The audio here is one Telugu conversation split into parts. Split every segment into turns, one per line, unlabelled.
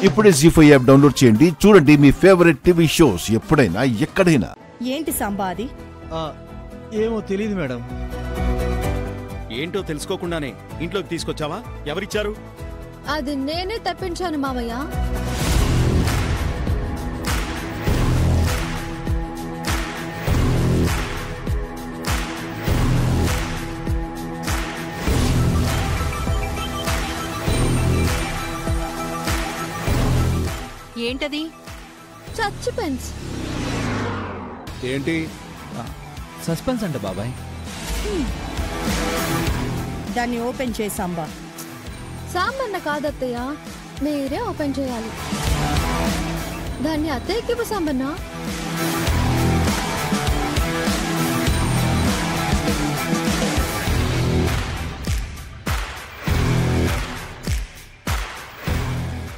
ఇప్పుడే జీ5 యాప్ డౌన్లోడ్ చేయండి. చూడండి మీ ఫేవరెట్ టీవీ షోస్ ఎప్పుడైనా ఎక్కడైనా.
ఏంటి సంబా అది?
ఏమో తెలియదు మేడం.
ఏంటో తెలుసుకోకుండానే ఇంట్లోకి తీసుకొచ్చావా? ఎవరిచ్చారు?
అది నేనే తప్పించాను మావయ్య.
ఏంటది?
సస్పెన్స్.
ఏంటి
సస్పెన్స్ అంటే బాబాయ్?
దాన్ని ఓపెన్ చేయి సంబా.
సాంబన్న కాదత్తయ్య, మీరే ఓపెన్ చేయాలి. దాన్ని అత్తయ్యకి సాంబన్న.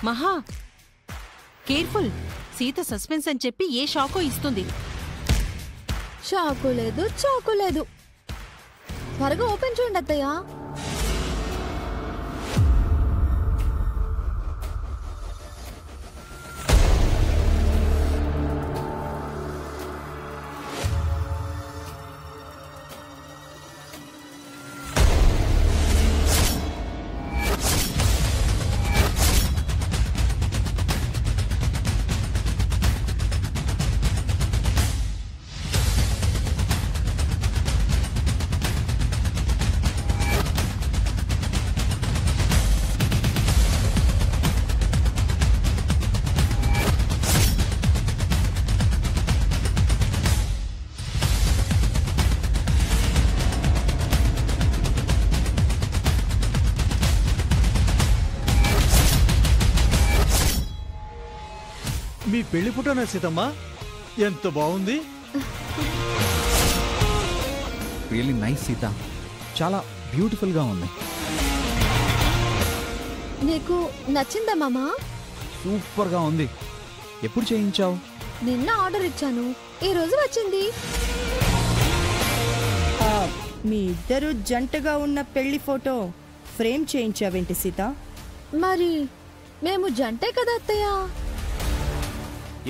మహా కేర్ఫుల్, సీత సస్పెన్స్ అని చెప్పి ఏ షాకో ఇస్తుంది.
షాకు లేదు, చాకు లేదు. త్వరగా ఓపెన్ చేయండి అత్తయ్య.
మీ పెళ్లి ఫోటోనా సీతమ్మా? ఎంత బాగుంది.
రియల్లీ నైస్ సీత, చాలా బ్యూటిఫుల్ గా ఉంది.
నీకు నచ్చిందా మామా?
సూపర్ గా ఉంది. ఎప్పుడు చేయించావు?
నిన్న ఆర్డర్ ఇచ్చాను, ఈ రోజు వచ్చింది.
మీ ఇద్దరు జంటగా ఉన్న పెళ్లి ఫోటో ఫ్రేమ్ చేయించావేంటి సీత?
మరి మేము జంటే కదా అత్తయ్య.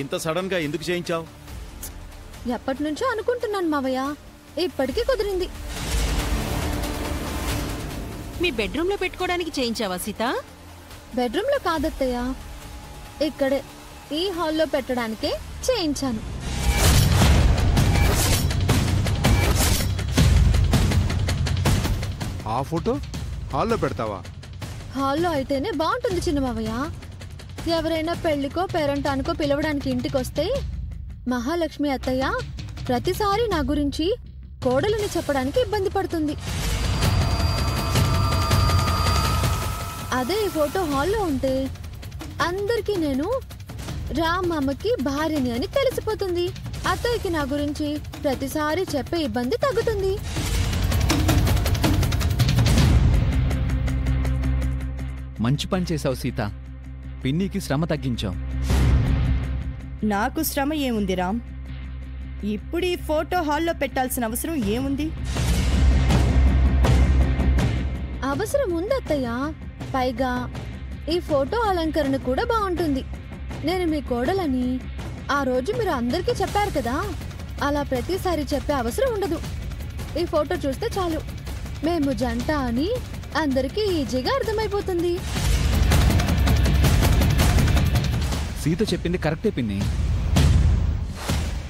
ఇంత సడన్ గా ఎందుకు చేయించావు?
ఎప్పటి నుంచో అనుకుంటున్నాను మావయ్య, ఇప్పటికీ కుదిరింది.
మీ బెడ్రూమ్ లో పెట్టుకోవడానికి చేయించావా సీత?
బెడ్రూమ్ లో కాదత్తయ్య, ఇక్కడే ఈ హాల్లో పెట్టడానికే చేయించాను.
ఆ ఫోటో హాల్లో పెడతావా?
హాల్లో అయితేనే బాగుంటుంది చిన్న మావయ్య. ఎవరైనా పెళ్లికో పేరంటానికో పిలవడానికి ఇంటికొస్తే మహాలక్ష్మి అత్తయ్య ప్రతిసారి నా గురించి కోడలని చెప్పడానికి ఇబ్బంది పడుతుంది. అదే ఈ ఫోటో హాల్లో ఉంటే అందరికీ నేను రామమ్మకి భార్యని అని తెలిసిపోతుంది. అత్తయ్యకి నా గురించి ప్రతిసారి చెప్పే ఇబ్బంది తగ్గుతుంది.
మంచి పని చేసావు సీత, పిన్నికి శ్రమ తగ్గించావు.
నాకు శ్రమ ఏముంది రామ్? ఇప్పుడు ఈ ఫోటో హాల్లో పెట్టాల్సిన అవసరం ఏముంది?
అవసరం ఉంది అత్తయ్య. పైగా ఈ ఫోటో అలంకరణ కూడా బాగుంటుంది. నేను మీ కోడలని ఆ రోజు మీరు అందరికీ చెప్పారు కదా, అలా ప్రతిసారి చెప్పే అవసరం ఉండదు. ఈ ఫోటో చూస్తే చాలు మేము జంట అని అందరికీ ఈజీగా అర్థమైపోతుంది.
సీత చెప్పింది కరెక్టే పిన్ని.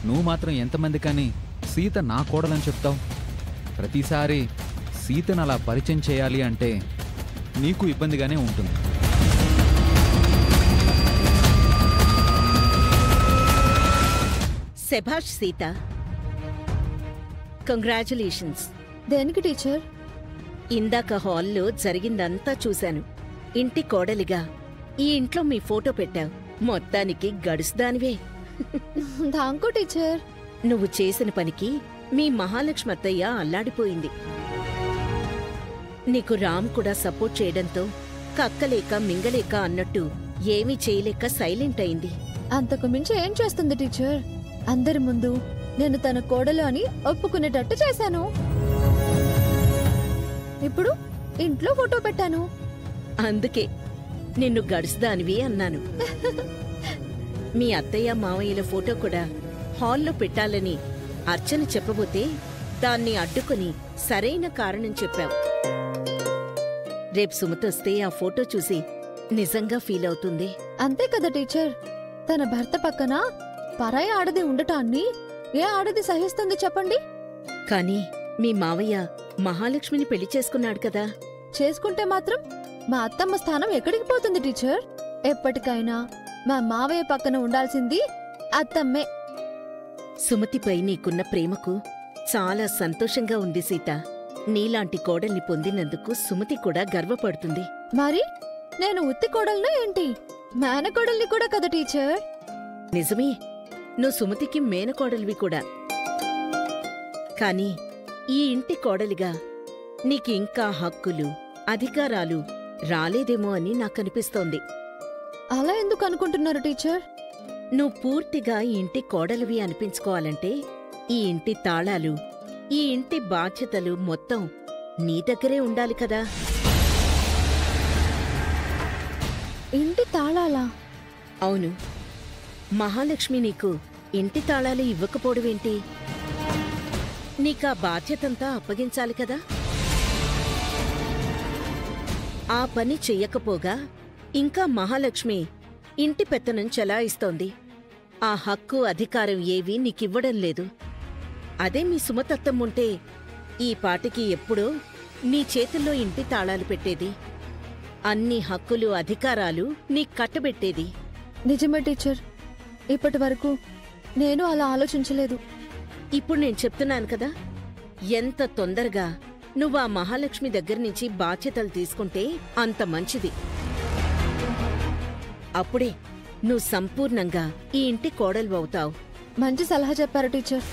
నువ్వు మాత్రం ఎంతమంది కానీ సీత నా కోడలని చెప్తావు. ప్రతిసారి సీతను అలా పరిచయం చేయాలి అంటే నీకు ఇబ్బందిగానే ఉంటుంది.
శభాష్ సీత, కంగ్రాచులేషన్స్.
దేనికి టీచర్?
ఇందాక హాల్లో జరిగిందంతా చూశాను. ఇంటి కోడలిగా ఈ ఇంట్లో మీ ఫోటో పెట్టావు. మొత్తానికి గడుసుదానివే.
Thank you teacher.
నువ్వు చేసిన పనికి మీ మహాలక్ష్మి అత్తయ్య అల్లాడిపోయింది. నీకు రామ్ కూడా సపోర్ట్ చేయడంతో కక్కలేక మింగలేక అన్నట్టు ఏమీ చేయలేక సైలెంట్ అయింది.
అంతకు మించి ఏం చేస్తుంది టీచర్? అందరి ముందు నేను తన కోడలు అని ఒప్పుకునేటట్టు చేశాను. ఇప్పుడు ఇంట్లో ఫోటో పెట్టాను.
అందుకే నిన్ను గడుసుదానివి అన్నాను. మీ అత్తయ్య మావయ్యల ఫోటో కూడా హాల్లో పెట్టాలని అర్చన చెప్పబోతే దాన్ని అడ్డుకుని సరైన కారణం చెప్పావు. రేపు సుమతొస్తే ఆ ఫోటో చూసి నిజంగా ఫీల్ అవుతుంది.
అంతే కదా టీచర్, తన భర్త పక్కన పరాయి ఆడది ఉండటాన్ని ఏ ఆడది సహిస్తుంది చెప్పండి?
కాని మీ మావయ్య మహాలక్ష్మిని పెళ్లి చేసుకున్నాడు కదా.
చేసుకుంటే మాత్రం మా అత్తమ్మ స్థానం ఎక్కడికి పోతుంది టీచర్? ఎప్పటికైనా మా మావయ్య పక్కన ఉండాల్సింది అత్తమ్మే.
సుమతిపై నీకున్న ప్రేమకు చాలా సంతోషంగా ఉంది సీత. నీలాంటి కోడల్ని పొందినందుకు సుమతి కూడా గర్వపడుతుంది.
మరి నేను ఉత్తి కోడల్నా ఏంటి? మేనకోడల్ని కూడా కదా టీచర్.
నిజమే, నువ్వు సుమతికి మేనకోడలివి కూడా. కాని ఈ ఇంటి కోడలిగా నీకింకా హక్కులు, అధికారాలు రాలేదేమో అని నాకనిపిస్తోంది.
అలా ఎందుకు అనుకుంటున్నారు టీచర్?
నువ్వు పూర్తిగా ఈ ఇంటి కోడలివి అనిపించుకోవాలంటే ఈ ఇంటి తాళాలు, ఈ ఇంటి బాధ్యతలు మొత్తం నీ దగ్గరే ఉండాలి కదా.
ఇంటి తాళాలా?
అవును, మహాలక్ష్మి నీకు ఇంటి తాళాలు ఇవ్వకపోవడమేంటి? నీకా బాధ్యతంతా అప్పగించాలి కదా. ఆ పని చెయ్యకపోగా ఇంకా మహాలక్ష్మి ఇంటి పెత్తనం చెలాయిస్తోంది. ఆ హక్కు, అధికారం ఏవీ నీకివ్వడం లేదు. అదే మీ సుమతత్తమ్ముంటే ఈ పాటికి ఎప్పుడో నీ చేతుల్లో ఇంటి తాళాలు పెట్టేది. అన్ని హక్కులు, అధికారాలు నీకు కట్టబెట్టేది.
నిజమే టీచర్, ఇప్పటి వరకు నేను అలా ఆలోచించలేదు.
ఇప్పుడు నేను చెప్తున్నాను కదా, ఎంత తొందరగా నువ్వు ఆ మహాలక్ష్మి దగ్గర్నుంచి బాధ్యతలు తీసుకుంటే అంత మంచిది. అప్పుడే నువ్వు సంపూర్ణంగా ఈ ఇంటి కోడలు అవుతావు.
మంచి సలహా చెప్పారు టీచర్.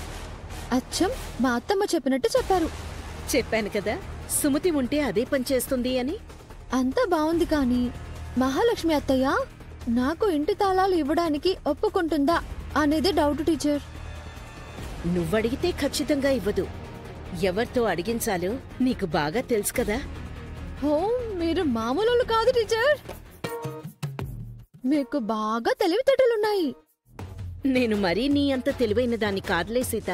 అచ్చం మా అత్తమ్మ చెప్పినట్టు చెప్పారు.
చెప్పాను కదా, సుమతి ఉంటే అదే పనిచేస్తుంది అని.
అంతా బావుంది కానీ మహాలక్ష్మి అత్తయ్య నాకు ఇంటి తాళాలు ఇవ్వడానికి ఒప్పుకుంటుందా అనేది డౌట్ టీచర్.
నువ్వడిగితే ఖచ్చితంగా ఇవ్వదు. ఎవరితో అడిగించాలో నీకు బాగా తెలుసు కదా.
హో, మీరు మామూలు కాదు టీచర్. మీకు బాగా తెలివితేటలున్నాయి.
నేను మరీ నీ అంత తెలివైన దాన్ని కాదులే సీత.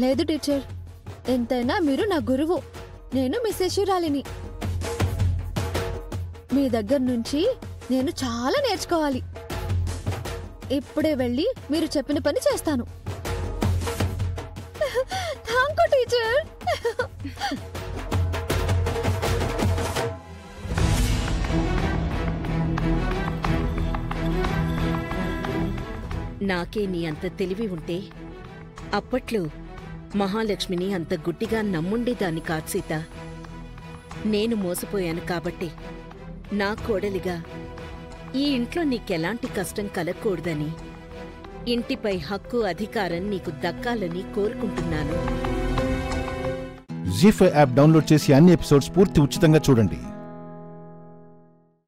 లేదు టీచర్, ఎంతైనా మీరు నా గురువు, నేను మీ శిష్యురాలిని. మీ దగ్గర నుంచి నేను చాలా నేర్చుకోవాలి. ఇప్పుడే వెళ్ళి మీరు చెప్పిన పని చేస్తాను. Thank you teacher.
నాకే నీ అంత తెలివి ఉంటే అప్పట్లో మహాలక్ష్మిని అంత గుడ్డిగా నమ్ముండేదాన్ని కాదు సీత. నేను మోసపోయాను కాబట్టి నా కోడలిగా ఈ ఇంట్లో నీకెలాంటి కష్టం కలగకూడదని, ఇంటిపై హక్కు, అధికారం నీకు దక్కాలని కోరుకుంటున్నాను.
జీ5 యాప్ డౌన్లోడ్ చేసి అన్ని ఎపిసోడ్స్ పూర్తి ఉచితంగా చూడండి.